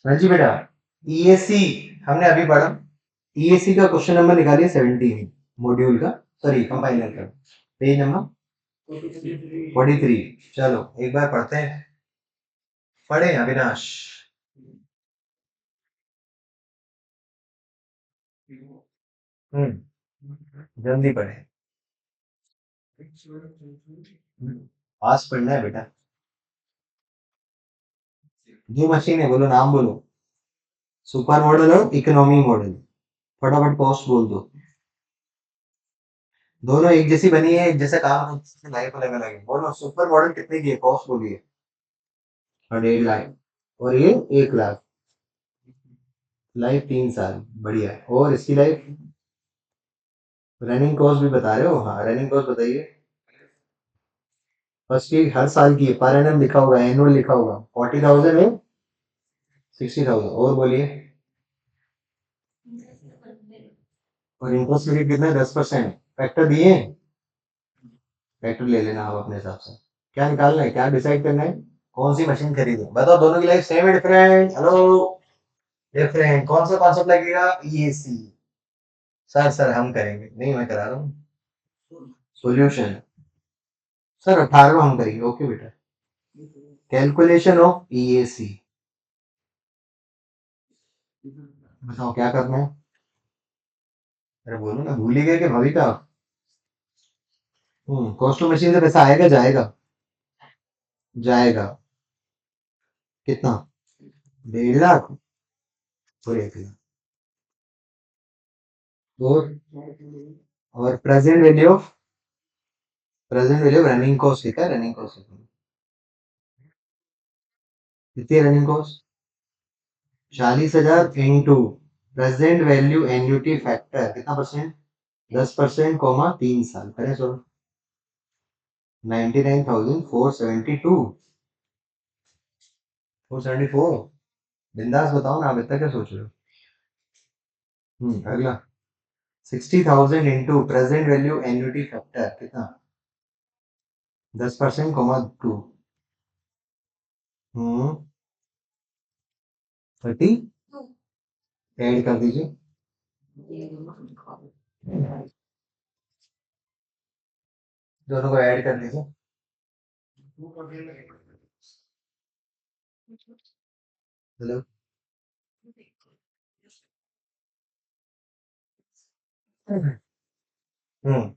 हाँ जी बेटा, ईएसी हमने अभी पढ़ा। ईएसी का क्वेश्चन नंबर निकालिए 17 मॉड्यूल का, सॉरी कंपाइलर का, पेज नंबर 43। चलो एक बार पढ़ते हैं, पढ़े अविनाश। जल्दी पढ़े, पास पढ़ना है बेटा। जो मशीन है बोलो, नाम बोलो। सुपर मॉडल और इकोनॉमी मॉडल, फटाफट कॉस्ट बोल दो। दोनों एक जैसी बनी है, एक जैसा काम है, लाइफ अलग अलग है। बोलो सुपर मॉडल कितने की है, कॉस्ट बोलिए। 1.5 लाख, और ये 1 लाख। लाइफ 3 साल, बढ़िया है। और इसकी लाइफ, रनिंग कॉस्ट भी बता रहे हो? हाँ रनिंग कॉस्ट बताइए। फर्स्ट की हर साल की है, पर एनम लिखा होगा, एनुअल लिखा होगा। 40,000 है, 60,000। और बोलिए। और इंटरेस्ट रेट कितना है? 10%। फैक्टर दिए? फैक्टर ले लेना आप अपने हिसाब से। क्या निकालना है, क्या डिसाइड करना है, कौन सी मशीन खरीदे? बताओ, दोनों की लाइफ सेम है डिफरेंट? Hello, different. कौन सा कॉन्सेप्ट लगेगा? ईएसी। सर हम करेंगे, नहीं मैं करा रहा हूँ। सॉल्यूशन सर 18 हम करेंगे। ओके बेटा, कैलकुलेशन ऑफ ईएसी। बताओ क्या करना है? अरे बोलो ना, भूल ही गए कि भविका। कॉस्ट ऑफ मशीन से पैसा आएगा जाएगा? जाएगा। कितना? 1.5 लाख और 1 लाख। और present value of running cost लिखा है, रनिंग कॉस्ट कितनी है? Running cost 40,000 into present value annuity factor कितना परसेंट? 10%, 3 साल करें सो 99,472, 474। बिंदास बताओ ना, आप इतना क्या सोच रहे हो? अगला 60,000 into present value annuity factor कितना? 10%, 2। 30 ऐड कर दीजिए। दोनों को ऐड कर लीजिए। Hello. Hmm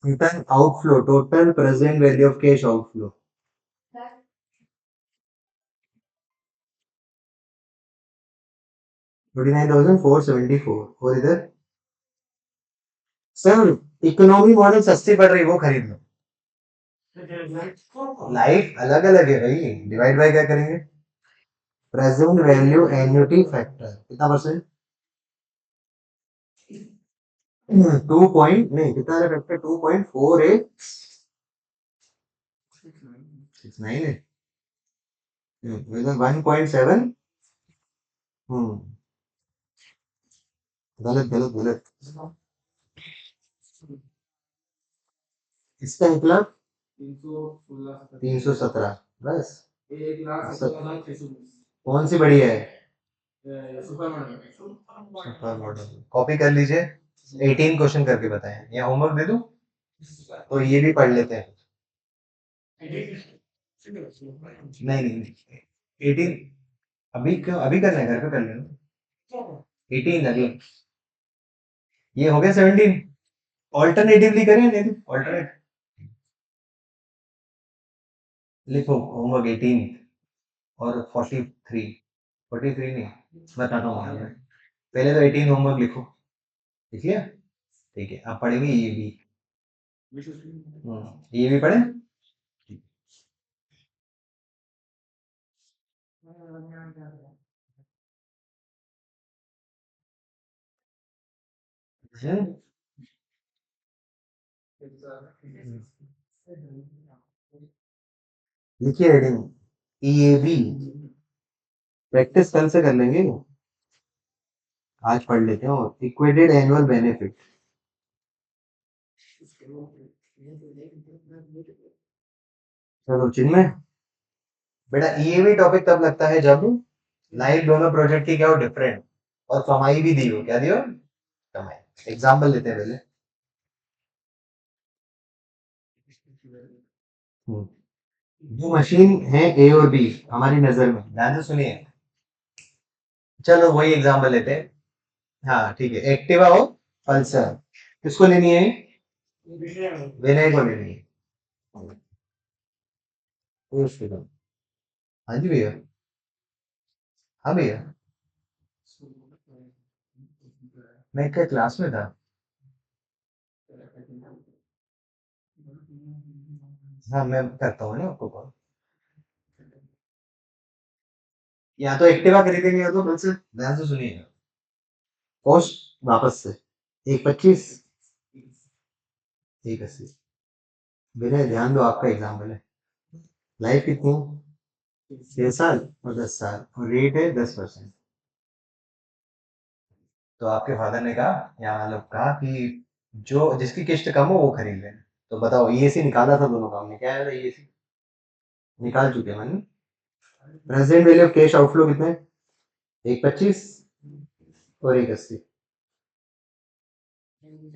total outflow, total present value of cash outflow 29,474। और इधर सर इकोनॉमी मॉडल सस्ती पड़ रही, वो खरीद लो। लाइफ अलग अलग है भाई, डिवाइड बाय क्या करेंगे? प्रेजेंट वैल्यू एन्युटी फैक्टर कितना परसेंट? 2 पॉइंट नहीं, कितना है फैक्टर? 2.4869 है। 1.7। हम्म गलत गलत गलत। इसका निकला 317 बस। कौन सी बढ़िया है? Super model. कॉपी कर लीजिए, 18 क्वेश्चन करके बताएं, या होमवर्क दे दूं तो ये भी पढ़ लेते हैं। नहीं नहीं, 18 अभी क्यों, अभी करना है, घर पे कर लेना। 18 अगले, ये हो गया 17। ऑल्टरनेटिवली करें, नहीं तो ऑल्टरनेट लिखो, होमवर्क 18 और 43। 43 नहीं, बताता हूँ मैं। पहले तो 18 होमवर्क लिखो, लिख लिया? ठीक है, आप पढ़ेंगे ये भी। ये भी पढ़े। हम्म, लिखिए हेडिंग, ईएबी। प्रैक्टिस कल से कर लेंगे, आज पढ़ लेते हैं। और इक्वेटेड एनुअल बेनिफिट, चलो चिन्मय बेटा, ईएबी टॉपिक तब लगता है जब लाइफ दोनों प्रोजेक्ट की क्या हो डिफरेंट, और कमाई भी दी हो, क्या दियो, कमाई। एग्जाम्पल लेते हैं पहले। हम्म, जो मशीन है ए और बी हमारी नजर में, ध्यान से सुनिए, चलो वही एग्जाम्पल लेते हैं। हाँ ठीक है, एक्टिवा और पल्सर, किसको लेनी है, विनय को लेनी है। तो उसको दो। हाँ जी भैया, हाँ भैया, मैं क्या क्लास में था। हाँ मैं करता हूँ ना आपको कॉल, या तो एक्टिवा खरीदेंगे या तो पल्सर, ध्यान से सुनिए। कॉस्ट वापस से, 1.25, 1.80। विनय ध्यान दो, आपका एग्जाम्पल है। लाइफ कितनी है? 6 साल और 10 साल, और रेट है 10%। तो आपके फादर ने कहा, या मतलब कहा कि जो जिसकी किस्त कम हो वो खरीद लेना। तो बताओ, ईएसी निकाला था दोनों काम में, क्या आया था, ईएसी निकाल चुके हैं मैंने। Present value of cash outflow कितने हैं? 1.25 और 1.80।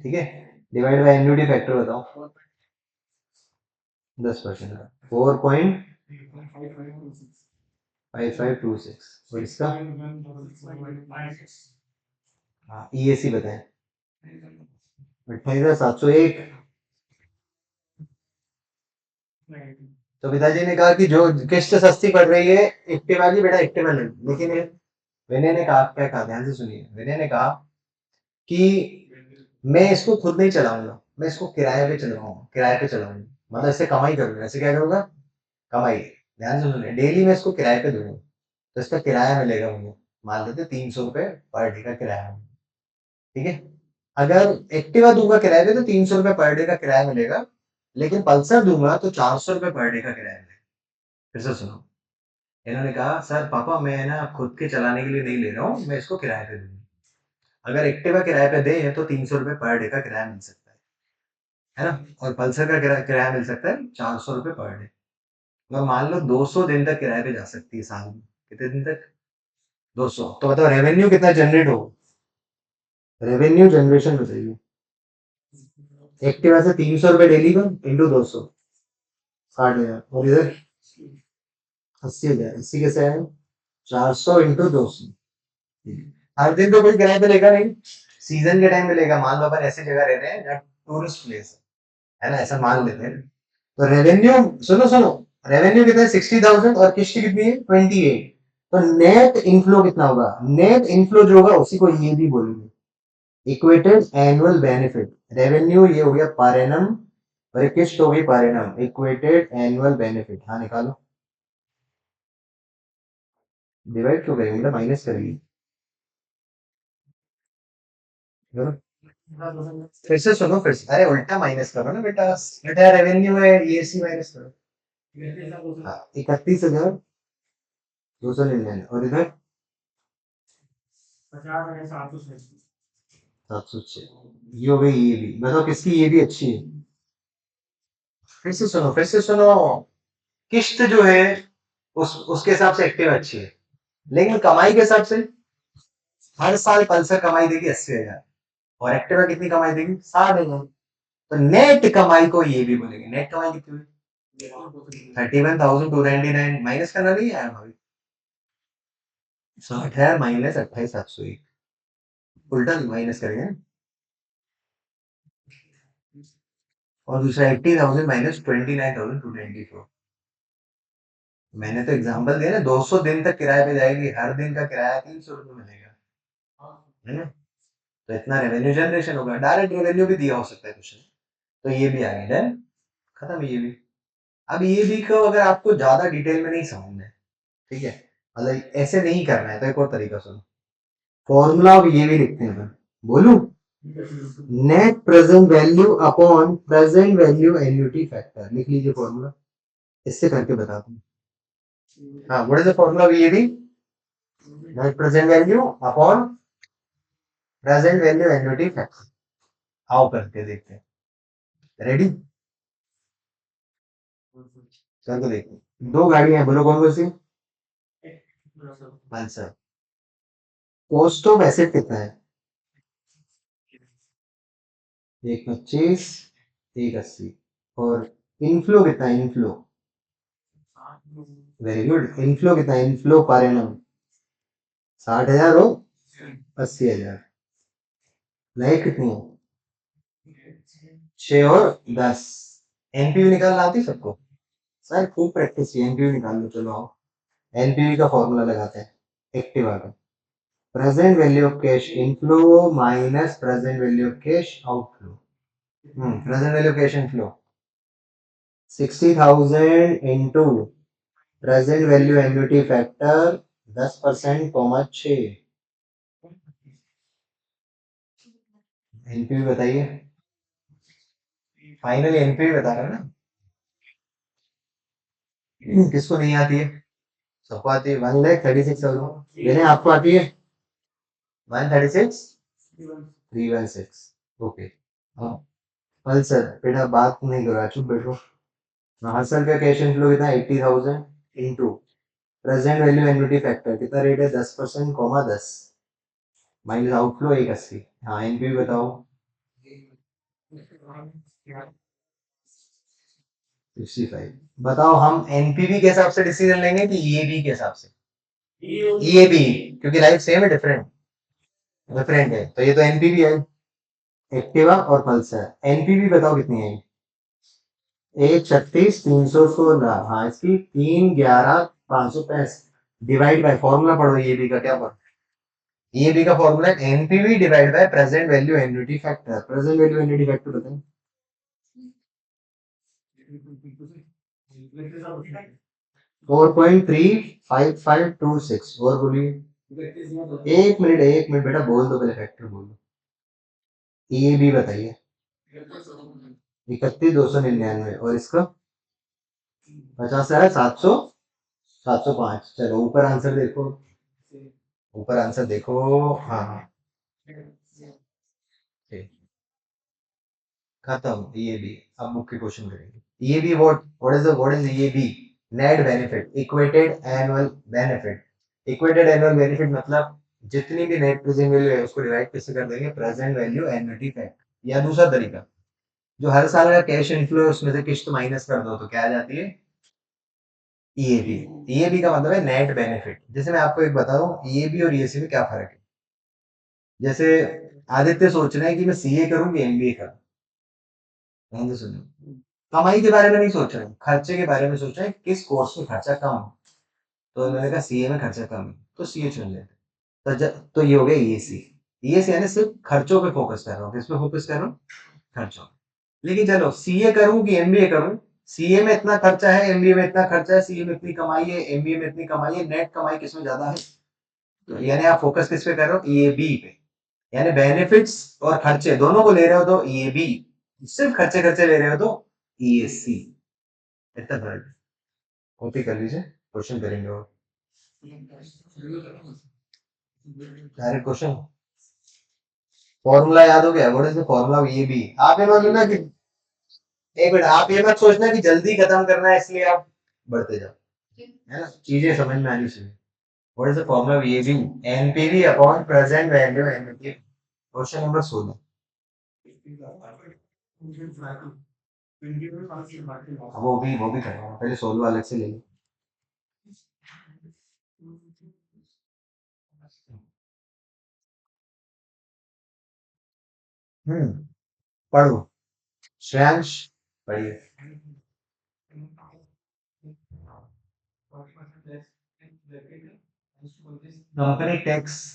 ठीक है, डिवाइड बाय एन्युटी फैक्टर बताओ, 10% का 4.5526, और इसका हाँ ईएसी बताएं, 28,701। तो पिताजी ने कहा कि जो किस्त सस्ती पड़ रही है एक्टिवा की, बेटा एक्टिवा ले लो। लेकिन विनय ने कहा, क्या कहा, ध्यान से सुनिए, विनय ने कहा कि मैं इसको खुद नहीं चलाऊंगा, मैं इसको किराए पे चलवाऊंगा, किराए पे चलाऊंगा, मतलब इससे कमाई करूंगा। ऐसे क्या करूंगा, कमाई। ध्यान से सुनिए, डेली मैं इसको किराए पे दूंगा, तो इसका किराया मिलेगा मुझे, मान लेते 300 रुपये पर डे का किराया मिलेगा। ठीक है, अगर एक्टिवा दूंगा किराए पे तो 300 रुपये पर डे का किराया मिलेगा, लेकिन पल्सर दूंगा तो 400 रुपये पर डे का किराया मिलेगा। फिर से सुनो, इन्होंने कहा सर पापा मैं ना खुद के चलाने के लिए नहीं ले रहा हूँ, मैं इसको किराए पे दूंगा। अगर एक्टिवा किराए पे दे तो 300 रुपये पर डे का किराया मिल सकता है ना, और पल्सर का किराया मिल सकता है 400 रुपये पर डे। और मान लो 200 दिन तक किराए पे जा सकती है साल में, कितने दिन तक, 200। तो बताओ रेवेन्यू कितना जनरेट हो, रेवेन्यू जनरेशन बताइए। एक्टिवा से 300 रुपये डेली का इंटू 200, 60,000, और इधर 80,000, 80 कैसे आए, 400 इंटू 200। हर दिन तो कोई किराए पे लेगा नहीं, सीजन के टाइम पे लेगा। मान लो अपन ऐसी जगह रहते हैं जहाँ टूरिस्ट प्लेस है ना, ऐसा मान लेते हैं। तो रेवेन्यू, सुनो सुनो, रेवेन्यू कितना है, 60,000, और किस्त कितनी है, 28। तो नेट इनफ्लो कितना होगा, नेट इनफ्लो जो होगा उसी को ये भी बोलेंगे इक्वेटेड एनुअल बेनिफिट। रेवेन्यू ये हो गया पर एनम, और किस्त हो गई per annum, equated annual benefit. हाँ निकालो, डिवाइड क्यों करेंगे, माइनस करेंगे, फिर से सुनो, फिर से, अरे उल्टा माइनस करो ना बेटा, बेटा रेवेन्यू है ये सी माइनस करो। हाँ, 31,299, और इधर 706। ये हो गई ये भी, बताओ किसकी ये भी अच्छी है। फिर से सुनो, फिर से सुनो, किस्त जो है उसके हिसाब से एक्टिव अच्छी है, लेकिन कमाई के हिसाब से हर साल पल्सर कमाई देगी 80,000, और एक्टिवा कितनी कमाई देगी, 60,000। तो नेट कमाई को ये भी बोलेंगे, नेट कमाई कितनी हुई, 31,299, माइनस करना नहीं है भाई, 60,000 माइनस 28,701, उल्टा माइनस करेंगे। और दूसरा 80,000 माइनस 29,294। मैंने तो एग्जांपल दिया ना, 200 दिन तक किराए पे जाएगी, हर दिन का किराया 300 रुपये मिलेगा, है ना। तो इतना रेवेन्यू जनरेशन होगा, डायरेक्ट रेवेन्यू भी दिया हो सकता है क्वेश्चन। तो ये भी आ गया, डन, खत्म ये भी। अब ये भी को अगर आपको ज्यादा डिटेल में नहीं समझना है, ठीक है, मतलब ऐसे नहीं करना है, तो एक और तरीका सुनो, फॉर्मूला अब ये भी लिखते हैं, बोलू, net present value upon present value annuity factor, लिख लीजिए फॉर्मूला, इससे करके बताता हूँ। हाँ, व्हाट इज द फॉर्मूला ये भी, net present value upon present value annuity factor. आओ करके देखते हैं, रेडी, करके देखते हैं। दो गाड़ियां हैं, बोलो कौन कौन सी, पल्सर। कॉस्ट ऑफ एसेट कितना है? 125, 180। और इनफ्लो कितना है? Inflow, very good. इनफ्लो कितना है? इनफ्लो पर एनम 60,000 हो 80,000। लाइट कितनी है? 6 और 10। एनपीवी निकालना आती है सबको? सर खूब प्रैक्टिस की, एनपीवी निकाल लो। चलो आओ, एनपीवी का फॉर्मूला लगाते हैं एक्टिवा का। Present value of cash inflow minus present value of cash outflow. Present value of cash inflow 60,000 into present value annuity factor 10% comma 6। NPV बताइए, फाइनली एनपीवी बता रहा है ना। किसको नहीं आती है? सबको आती है। 1,36,000 यानी आपको आती है 136,316। ओके। हाँ पल्सर बेटा बात नहीं करो, चुप बैठो। हसल का कैश इनफ्लो कितना? 80,000 into present value annuity factor कितना रेट है? 10% कॉमा 10 माइनस आउटफ्लो 180। हाँ एनपीवी बताओ। 65। बताओ हम एनपीवी के हिसाब से डिसीजन लेंगे कि ईएबी के हिसाब से? ईएबी, क्योंकि लाइफ सेम है डिफरेंट डिफरेंट है, तो ये तो एनपीवी है। एक्टिवा और पल्सर एनपीवी बताओ कितनी है? 136,316। हाँ इसकी 311,565 डिवाइड बाय फॉर्मूला पढ़ो। ईएबी का क्या फॉर्मूला? ईएबी का फॉर्मूला है NPV divide by present value annuity factor. Present value annuity factor बताएं। 4.35526। और बोलिए। एक मिनट बेटा, बोल दो पहले, फैक्टर बोल दो। ये भी बताइए। 31,299 और इसका 50,700 705। चलो ऊपर आंसर देखो, ऊपर आंसर देखो। हाँ हाँ ठीक। खत्म ये भी। अब मुख्य क्वेश्चन करेंगे। ये भी व्हाट इज ये भी net benefit equated annual benefit. Equated annual benefit मतलब जितनी भी नेट प्रेजेंट वैल्यू है उसको डिवाइड किससे कर देंगे? Present value annuity fact. या दूसरा तरीका, जो हर साल का कैश इनफ्लो है उसमें से किस्त माइनस कर दो तो क्या आ जाती है? ईएबी। ईएबी का मतलब है नेट बेनिफिट। जैसे मैं आपको एक बता रहा हूँ ईएबी और ईएसी में क्या फर्क है। जैसे आदित्य सोच रहे हैं कि मैं सीए करूँ कि एमबीए करूँ। ध्यान से सुनिए, कमाई के बारे में नहीं सोच रहे, खर्चे के बारे में सोच रहे हैं, किस कोर्स में खर्चा कम है। तो मैंने कहा सीए में खर्चा कम है तो सीए चुन लेते। तो ये हो गया ईएसी। ईएसी यानी सिर्फ खर्चों पे फोकस कर रहा हूँ। किस पे फोकस कर रहा हूँ? खर्चों। लेकिन चलो सीए करूं कि एमबीए करूं, सीए में इतना खर्चा है, एमबीए में इतना खर्चा है, सीए में इतनी कमाई है, एमबीए में इतनी कमाई है, नेट कमाई किसमें ज्यादा है? तो यानी आप फोकस किस पे कर रहे हो? ईएबी पे। यानी बेनिफिट्स और खर्चे दोनों को ले रहे हो तो ईएबी, सिर्फ खर्चे खर्चे ले रहे हो तो ईएसी। इतना फर्क है। कॉपी कर लीजिए, क्वेश्चन करेंगे। और डायरेक्ट क्वेश्चन, फॉर्मूला याद हो गया? What is the formula of EAB? आप ये मान लो ना कि एक मिनट, आप ये मत सोचना कि जल्दी खत्म करना है इसलिए आप बढ़ते जाओ, है ना? चीजें समझ में आनी चाहिए। What is the formula of EAB? NPV upon present value NPV. Question number 16। वो भी करेंगे, पहले 16 अलग से ले लो। पढ़ो श्रेयांश, पढ़िए। कंपनी का टैक्स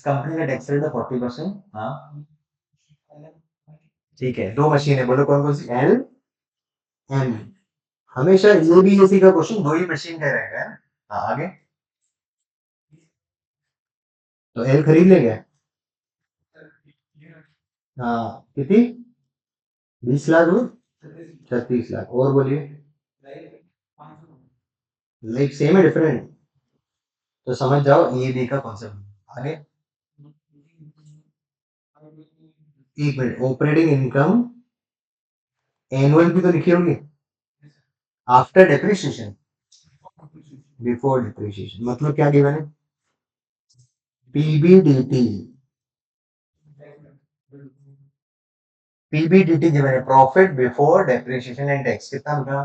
रेट है 40%। हाँ ठीक है, दो मशीन है, बोलो कौन कौन सी? L M. हमेशा ये भी इसी का क्वेश्चन दो ही मशीन का रहेगा, है ना? हाँ आगे। तो एल खरीद ले गया। हाँ कितनी? 20 लाख हो, 36 लाख। और बोलिए। लाइक सेम है डिफरेंट? तो समझ जाओ ये बी का कॉन्सेप्ट। आगे एक मिनट, ऑपरेटिंग इनकम एनुअल भी तो लिखी होगी। आफ्टर डेप्रिसिएशन, बिफोर डिप्रिसिएशन मतलब क्या गिवन है? पीबीडीटी पीबीडीटी गिवन है profit before depreciation and tax कितना होगा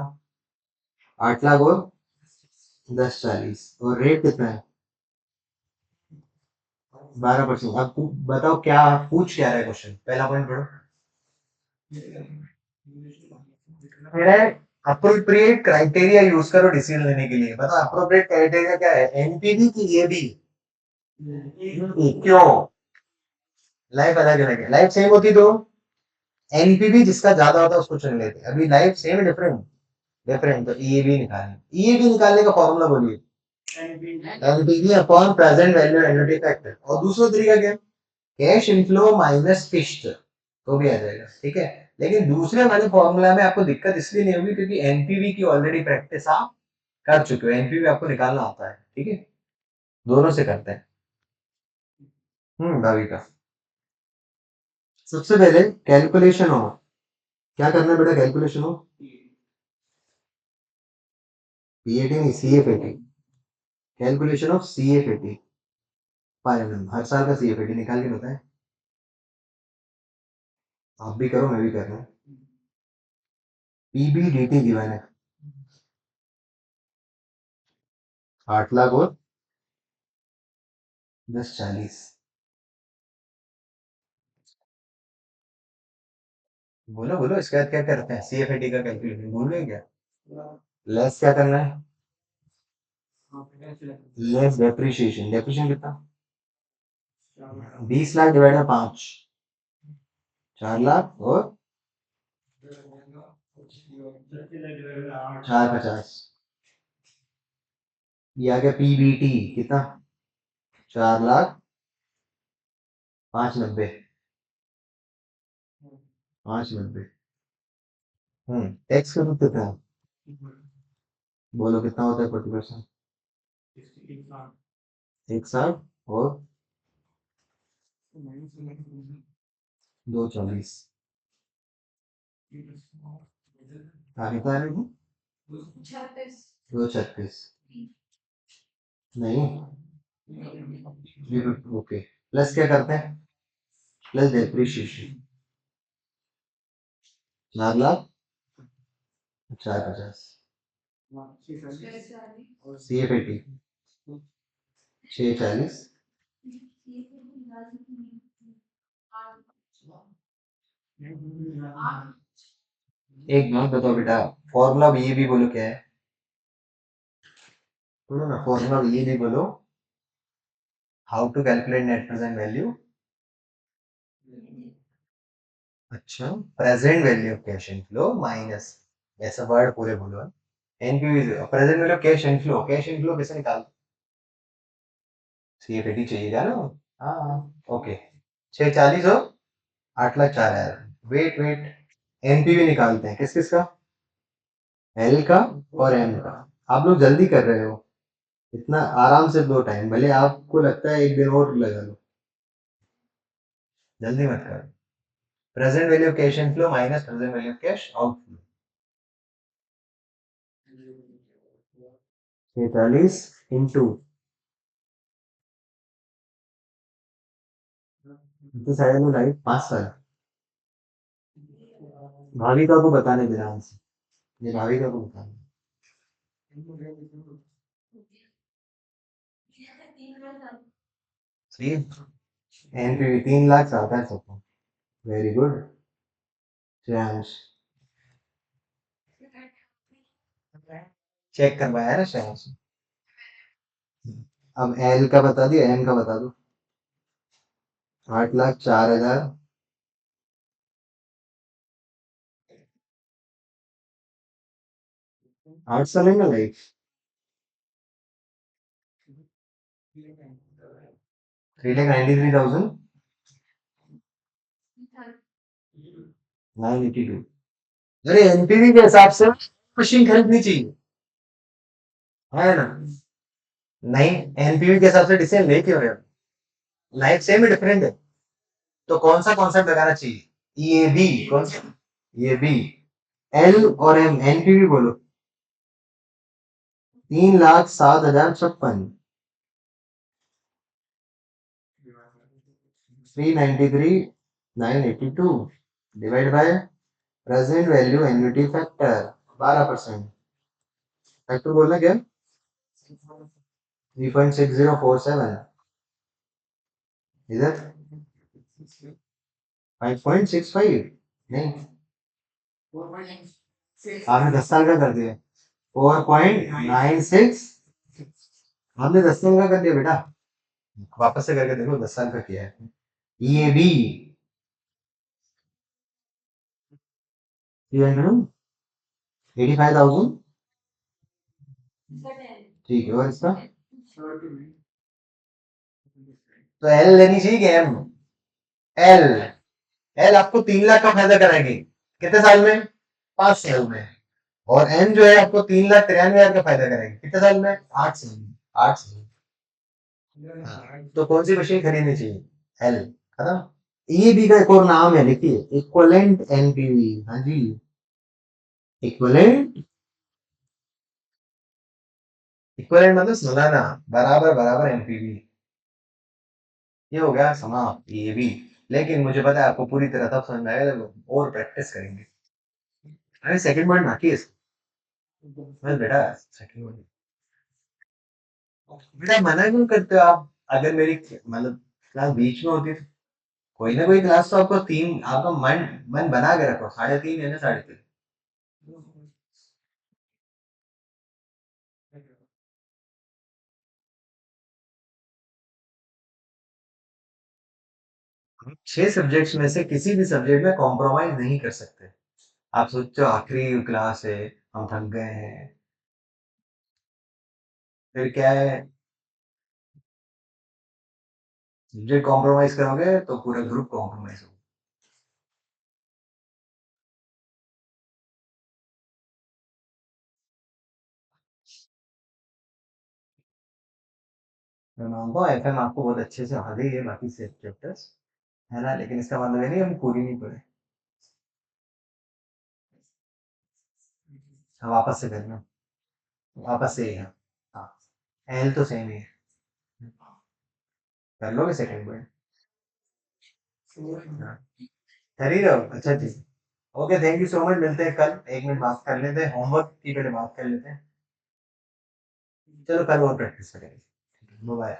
8 लाख और 1040 और रेट कितना है 12%। अब बताओ क्या पूछ क्या रहा है क्वेश्चन पहला पॉइंट पढ़ो कह रहा है अप्रोप्रिएट क्राइटेरिया यूज करो डिसीजन लेने के लिए बताओ अप्रोप्रिएट क्राइटेरिया क्या है एनपीवी की ये भी क्यों लाइफ अलग अलग है लाइफ सेम होती तो एनपीवी जिसका ज्यादा होता है उसको चुन लेते अभी लाइफ सेम डिफरेंट डिफरेंट तो ईएबी निकालने का फॉर्मूला बोलिए NPV upon present value annuity factor और दूसरा तरीका क्या कैश इनफ्लो माइनस फिक्स्ड तो भी आ जाएगा ठीक है लेकिन दूसरे वाले फॉर्मूला में आपको दिक्कत इसलिए नहीं होगी क्योंकि एनपीवी की ऑलरेडी प्रैक्टिस आप कर चुके हो एनपीवी आपको निकालना आता है ठीक है दोनों से करते हैं भावी का सबसे पहले कैलकुलेशन हो क्या करना है बेटा कैलकुलेशन हो पीएटी नहीं सीएफएटी कैलकुलेशन ऑफ सीएफएटी पर एनम हर साल का सीएफएटी निकाल के बताएं आप भी करो मैं भी कर रहा हूँ पीबीडीटी गिवन है 8 लाख और 1040 बोलो बोलो इसके बाद क्या करते हैं सीएफएटी का कैलकुलेशन भूल गए क्या लेस क्या करना है लेस डेप्रिशिएशन डेप्रिशिएशन कितना 20 लाख डिवाइड बाय 5 4 लाख और 450 ये आ गया पीबीटी कितना 4 लाख 590 590 टैक्स का रूप कितना है बोलो कितना होता है 40% 160 और 240 आगे क्या है 236 नहीं ओके प्लस क्या करते हैं प्लस डेप्रिशिएशन 4 लाख 450 सीएफएटी 640 एक बात बताओ बेटा फॉर्मूला ये भी बोलो क्या है बोलो ना फॉर्मूला ये भी बोलो how to calculate net present value अच्छा present value of cash inflow minus ऐसा वर्ड पूरे बोलो NPV present value cash inflow कैसे निकाल सीएफएटी चाहिएगा ना हाँ ओके 640 हो 8 लाख 4 हजार वेट वेट एनपीवी निकालते हैं किस किस का एल का और एम का आप लोग जल्दी कर रहे हो इतना आराम से दो टाइम भले आपको लगता है एक दिन और लगा लो जल्दी मत करो present value of cash inflow minus present value of cash outflow 46 into तो साढ़े 9 5 साल भाविका को बताने देना आंसर ये भाविका को बताना थ्री एनपीवी 3 लाख 7 हजार वेरी गुड श्रेयांश चेक करवाया ना श्रेयांश अब एल का बता दियो एम का बता दो 8 लाख 4 हजार 8 साल है ना लाइफ 3,93,982 अरे एनपीवी के हिसाब से मशीन खरीदनी चाहिए है ना नहीं एनपीवी के हिसाब से डिसीजन ले क्यों रहे हो लाइफ सेम ही डिफरेंट है तो कौन सा कॉन्सेप्ट लगाना चाहिए ये बी कौन सा ये बी एल और एम एनपीवी बोलो 3,07,56 393,982 divide by present value annuity factor 12%। Factor बोलना क्या? 3.6047 इधर 5.65 नहीं, आपने 10 साल का कर दिया। 4.96 आपने 10 साल का कर दिया बेटा। वापस से करके देखो 10 साल का किया है। ये भी 385,000 ठीक है। और इसका तो एल लेनी चाहिए कि एम? एल एल आपको 3 लाख का फायदा कराएगी कितने साल में? 5 साल में। और एन जो है आपको 3,93,000 का फायदा कराएगी कितने साल में? 8 साल में। 8 साल। हाँ, तो कौन सी मशीन खरीदनी चाहिए? एल है ना। ईबी का एक और नाम है, लिखिए इक्विवेलेंट एनपीवी। हाँ जी, इक्विवेलेंट। इक्विवेलेंट मतलब सालाना, बराबर बराबर एनपीवी। ये हो गया समाप्त ये भी। लेकिन मुझे पता है आपको पूरी तरह तब समझ में आएगा जब और प्रैक्टिस करेंगे। अरे सेकंड वर्ड ना किस बस बेटा, सेकंड वर्ड बेटा मना क्यों करते हो आप? अगर मेरी मतलब क्लास बीच में होती तो कोई ना कोई क्लास तो आपको तीन, आपका मन मन बना के रखो, 3.5 है ना 3.5। 6 सब्जेक्ट्स में से किसी भी सब्जेक्ट में कॉम्प्रोमाइज नहीं कर सकते। आप सोचो आखिरी क्लास है, हम थक गए हैं, फिर क्या है? सब्जेक्ट कॉम्प्रोमाइज करोगे तो पूरा ग्रुप कॉम्प्रोमाइज होगा। मैं मानता हूँ एफएम आपको बहुत अच्छे से आ गई है बाकी से चैप्टर्स, है ना, लेकिन इसका मतलब ये नहीं हम पूरी नहीं पढ़े। हाँ, वापस से करना, वापस से ही है। हाँ, एल तो सेम ही है। कर लोगे सेकंड में? हाँ, कर ही रहो, अच्छा ठीक। Okay, thank you so much, मिलते हैं कल। 1 मिनट बात कर लेते हैं, होमवर्क की पहले बात कर लेते हैं। चलो कल और प्रैक्टिस करेंगे। बाय।